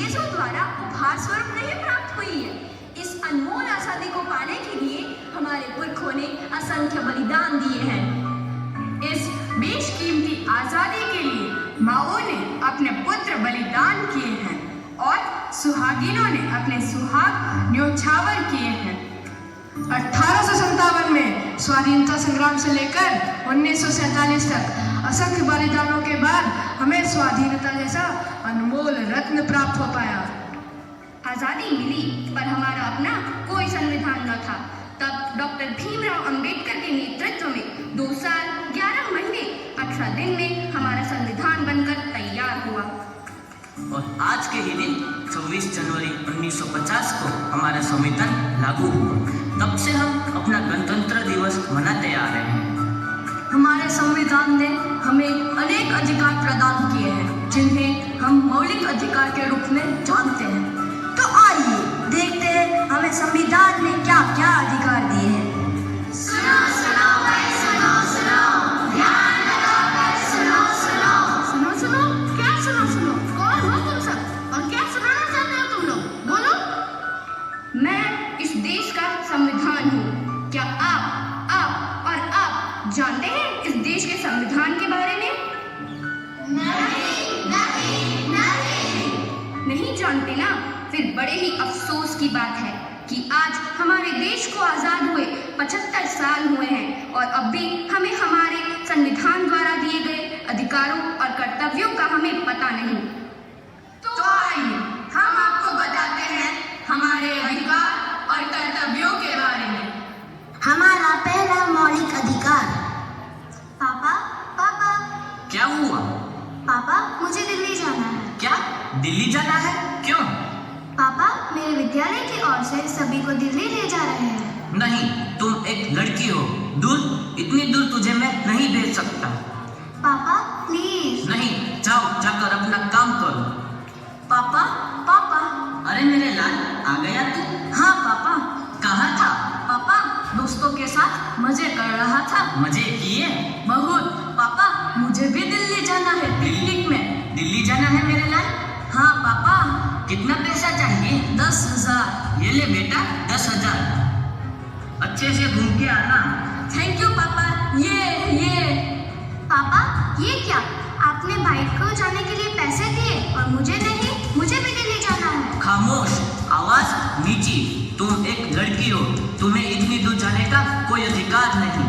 अंग्रेजों द्वारा उपहार स्वरूप नहीं प्राप्त हुई है। इस अनमोल आजादी को पाने के लिए हमारे पुरखों ने असंख्य बलिदान दिए हैं। इस बेशकीमती आजादी के लिए माओ ने अपने पुत्र बलिदान किए हैं और सुहागिनों ने अपने सुहाग न्योछावर किए हैं। 1857 में स्वाधीनता संग्राम से लेकर 1947 तक असंख्य बलिदानों के बाद हमें स्वाधीनता जैसा अनमोल रत्न प्राप्त हो पाया। आजादी मिली पर हमारा अपना कोई संविधान न था। तब डॉक्टर भीमराव अंबेडकर के नेतृत्व में 2 साल 11 महीने 18 दिन में हमारा संविधान बनकर तैयार हुआ। और आज के ही दिन 26 जनवरी 1950 को हमारा संविधान लागू हुआ। तब से हम अपना गणतंत्र दिवस मनाते आ रहे हैं। हमारे संविधान ने हमें अनेक अधिकार प्रदान किए हैं जिन्हें हम मौलिक अधिकार के रूप में जानते हैं। तो आइए देखते हैं हमें संविधान ने क्या क्या अधिकार दिए हैं। सुनो सुनो भाई सुनो सुनो, ध्यान लगाकर सुनो सुनो। सुनो सुनो क्या सुनो सुनो? कौन हो तुम सब और क्या सुनाना चाहते हो तुम लोग? बोलो। मैं इस देश का संविधान हूँ। क्या आप और आप जानते हैं इस देश के संविधान के बारे में? नहीं नहीं नहीं। नहीं जानते ना? फिर बड़े ही अफसोस की बात है कि आज हमारे देश को आजाद हुए 75 साल हुए हैं और अब भी हमें हमारे संविधान द्वारा दिए गए अधिकारों और कर्तव्यों का हमें पता नहीं। तो आइए हम आपको बताते हैं हमारे अधिकार और कर्तव्यों के बारे में। हमारा पहला मौलिक अधिकार। पापा पापा क्या हुआ? पापा मुझे दिल्ली जाना है। क्या दिल्ली जाना है? क्यों? पापा मेरे विद्यालय की ओर से सभी को दिल्ली ले जा रहे हैं। नहीं, तुम एक लड़की हो। इतनी दूर तुझे मैं नहीं भेज सकता। पापा प्लीज। नहीं, जाओ जाकर अपना काम करो। पापा पापा। अरे मेरे लाल, आ गया तू? हाँ पापा। कहाँ था? पापा दोस्तों के साथ मजे कर रहा था। मजे किए? बहुत। पापा मुझे भी दिल्ली जाना है पिकनिक में। दिल्ली जाना है मेरे लाल? हाँ पापा। कितना पैसा चाहिए? 10,000। ये ले बेटा, 10,000। अच्छे से घूम के आना। थैंक यू पापा। ये पापा ये क्या, आपने भाई को जाने के लिए पैसे दिए और मुझे नहीं? मुझे भी दिल्ली जाना है। खामोश, आवाज नीची। तुम एक लड़की हो, तुम्हें इतनी दूर जाने का कोई अधिकार नहीं।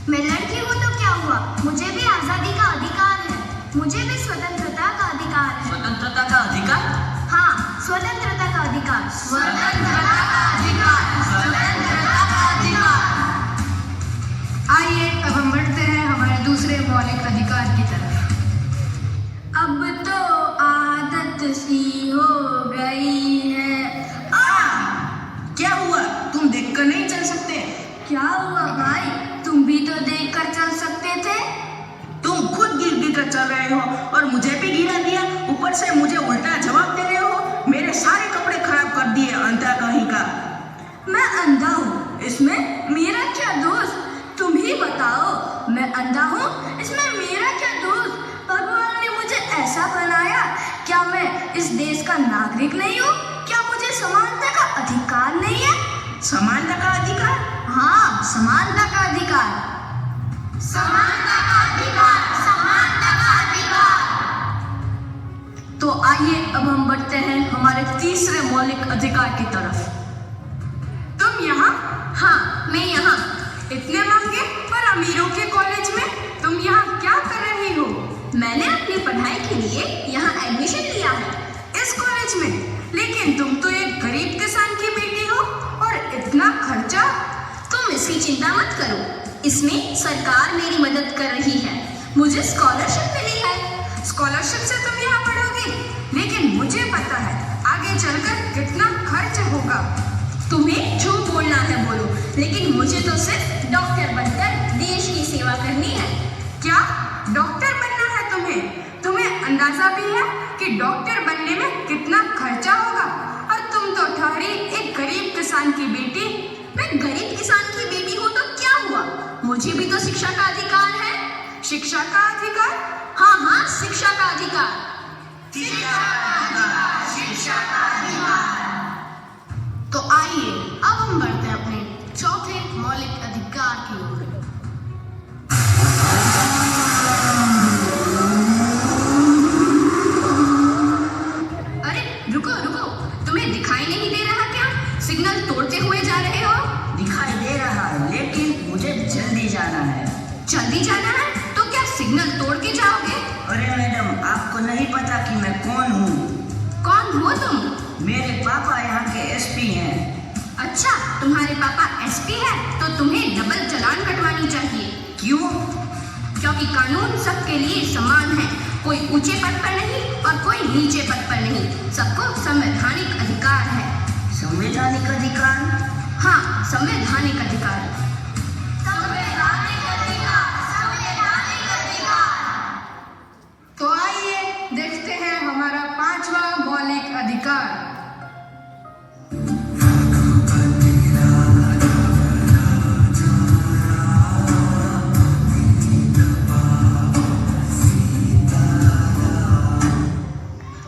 मैं लड़की हूँ तो क्या हुआ, मुझे भी आजादी का अधिकार है। मुझे भी स्वतंत्रता का अधिकार है। स्वतंत्रता का अधिकार? हाँ, स्वतंत्रता का अधिकार। स्वतंत्रता का अधिकार, स्वतंत्रता का अधिकार। आइए अब हम बढ़ते हैं हमारे दूसरे मौलिक अधिकार की तरफ। अब तो आदत सी हो गई है। क्या हुआ? तुम देखकर नहीं चल सकते? क्या हुआ भाई? तुम भी तो देखकर चल सकते थे। तुम खुद गिर कर चल रहे हो और मुझे भी गिरा दिया। ऊपर से मुझे उल्टा जवाब दे रहे हो। मेरे सारे कपड़े खराब कर दिए, अंधा कहीं का। मैं अंधा हूँ, इसमें मेरा क्या दोष? तुम ही बताओ। मैं अंधा हूँ, इसमें मेरा क्या दोष? भगवान ने मुझे ऐसा बनाया, क्या मैं इस देश का नागरिक नहीं हूँ? क्या मुझे समानता का अधिकार नहीं है? समानता का अधिकार? हाँ, समानता का अधिकार। समानता का अधिकार, समानता का अधिकार। तो आइए अब हम बढ़ते हैं हमारे तीसरे मौलिक अधिकार की तरफ। तुम यहाँ? हाँ, मैं यहाँ। इतने महंगे और अमीरों के कॉलेज में तुम यहाँ क्या कर रही हो? मैंने अपनी पढ़ाई के लिए यहाँ एडमिशन लिया है। इस कॉलेज में? लेकिन तुम तो एक गरीब किसान की बेटी हो और इतना खर्चा। तुम इसकी चिंता मत करो, इसमें सरकार मेरी मदद कर रही है। मुझे स्कॉलरशिप मिली है। स्कॉलरशिप से तुम यहाँ पढ़ोगी, लेकिन मुझे पता है आगे चलकर कितना खर्च होगा। तुम्हें जो बोलना है बोलो, लेकिन मुझे तो सिर्फ डॉक्टर बनकर देश की सेवा करनी है। क्या डॉक्टर बनना है तुम्हें? तुम्हें अंदाजा भी है कि डॉक्टर बनने में कितना खर्चा होगा? और तुम तो ठहरी एक गरीब किसान की बेटी। मैं गरीब किसान की बेटी हूँ तो क्या हुआ? मुझे भी तो शिक्षा का अधिकार है। शिक्षा का अधिकार? हाँ हाँ, शिक्षा का अधिकार। शिक्षा का अधिकार, शिक्षा रुको रुको, तुम्हें दिखाई नहीं दे रहा क्या? सिग्नल तोड़ते हुए जा रहे हो। दिखाई दे रहा है, लेकिन मुझे जल्दी जाना है। जल्दी जाना है तो क्या सिग्नल तोड़ के जाओगे? अरे मैडम, आपको नहीं पता कि मैं कौन हूँ? कौन हो तुम? मेरे पापा यहाँ के एसपी हैं। अच्छा, तुम्हारे पापा एसपी है तो तुम्हें डबल चालान कटवानी चाहिए। क्यों? क्योंकि कानून सबके लिए समान है, कोई ऊंचे पद पर नहीं और कोई नीचे पद पर नहीं, सबको संवैधानिक अधिकार है। संवैधानिक अधिकार? हाँ, संवैधानिक अधिकार। तो आइए देखते हैं हमारा 5वां मौलिक अधिकार।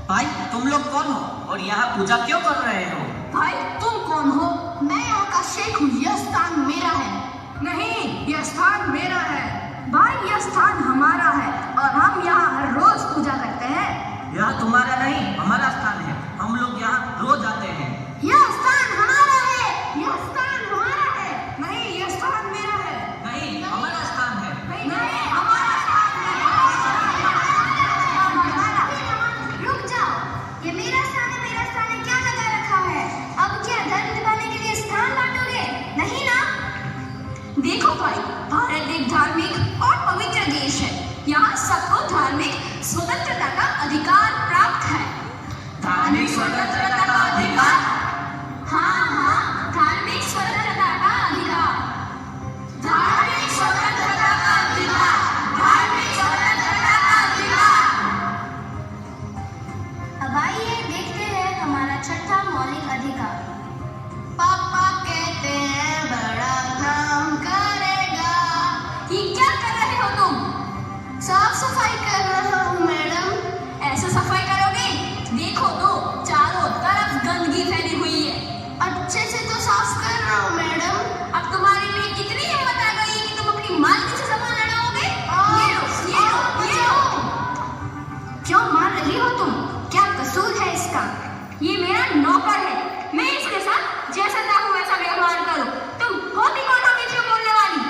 भाई, तुम लोग कौन हो और यहाँ पूजा क्यों कर रहे हो? भाई तुम कौन हो? मैं यहाँ का शेख हूँ, यह स्थान मेरा है। नहीं, यह स्थान मेरा है। भाई यह स्थान हमारा है और हम यहाँ हर रोज पूजा करते हैं। यह तुम्हारा नहीं, हमारा स्थान है। हम लोग यहाँ रोज आते हैं। यह स्थान हमारा है, यह स्थान हमारा है। नहीं, यह स्थान मेरा है। नहीं, हमारा स्थान है। नहीं, हमारा स्थान है। रुक जाओ, ये मेरा स्थान है क्या लगा रखा है? अब क्या धर्म निभाने के लिए स्थान बांटोगे? नहीं ना? देखो भाई, भारत एक धार्मिक और पवित्र देश है। यहाँ सबको धार्मिक स्वतंत्रता का अधिकार प्राप्त है। धार्मिक स्वतंत्रता का अधिकार? हाँ, धार्मिक स्वतंत्रता का अधिकार। धार्मिक स्वतंत्रता का अधिकार। धार्मिक स्वतंत्रता का अधिकार। अब आइए देखते हैं हमारा 6वां मौलिक अधिकार। पापा कहते हैं बड़ा काम करेगा। ये क्या कर रहे हो तुम? साफ सफाई कर रहा हूँ मैडम। ऐसे सफाई करोगे? देखो तो चारों तरफ गंदगी फैली हुई है। अच्छे से तो साफ कर रहा हूँ मैडम। अब तुम्हारे में इतनी हिम्मत आ गई कि तुम अपनी मालकिन से जबान लड़ाओगे? ये लो। क्यों मार रही हो तुम? क्या कसूर है इसका? ये मेरा नौकर है, मैं इसके साथ जैसा चाहूँ वैसा व्यवहार करो। तुम होती कौन हो बीच में बोलने वाली?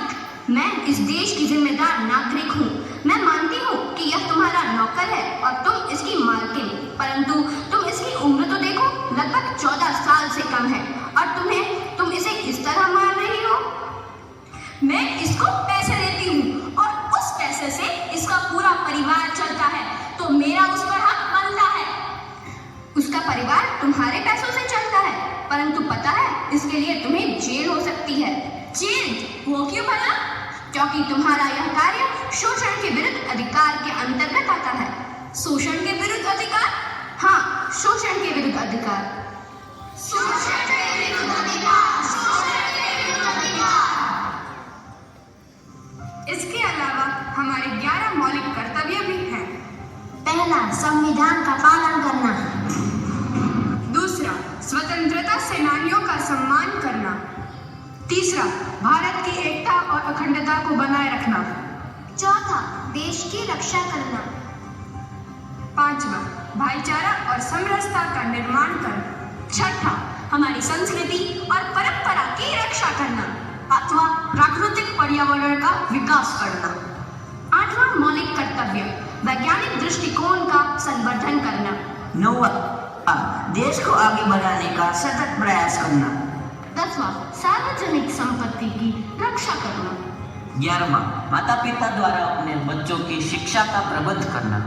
मैं इस देश की जिम्मेदार नागरिक हूँ। मैं मानती हूँ कि यह तुम्हारा नौकर है और तुम इसकी मालकिन, परंतु तुम इसकी उम्र तो देखो, लगभग 14 साल से कम है और तुम इसे इस तरह मार रही हो। मैं इसको पैसे देती हूँ और उस पैसे से इसका पूरा परिवार चलता है, तो मेरा उस पर हक बनता है। उसका परिवार तुम्हारे पैसों से चलता है, परंतु पता है इसके लिए तुम्हें जेल हो सकती है। जेल? वो क्यों भला? क्योंकि तुम्हारा यह कार्य शोषण के विरुद्ध अधिकार के अंतर्गत आता है। शोषण के विरुद्ध अधिकार? हाँ, शोषण के विरुद्ध अधिकार। शोषण के विरुद्ध अधिकार। शोषण के विरुद्ध अधिकार। इसके अलावा हमारे 11 मौलिक कर्तव्य भी हैं। पहला, संविधान का पालन करना। दूसरा, स्वतंत्रता सेनानियों का सम्मान करना। तीसरा, भारत की एकता और अखंडता को बनाए रखना। चौथा, देश की रक्षा करना। पांचवा, भाईचारा और समरसता का निर्माण करना। छठा, हमारी संस्कृति और परंपरा की रक्षा करना। पांचवा, प्राकृतिक पर्यावरण का विकास करना। आठवां मौलिक कर्तव्य, वैज्ञानिक दृष्टिकोण का संवर्धन करना। 9वां, देश को आगे बढ़ाने का सतत प्रयास करना। 10वां, सार्वजनिक संपत्ति की रक्षा करना। 11वां, माता पिता द्वारा अपने बच्चों की शिक्षा का प्रबंध करना।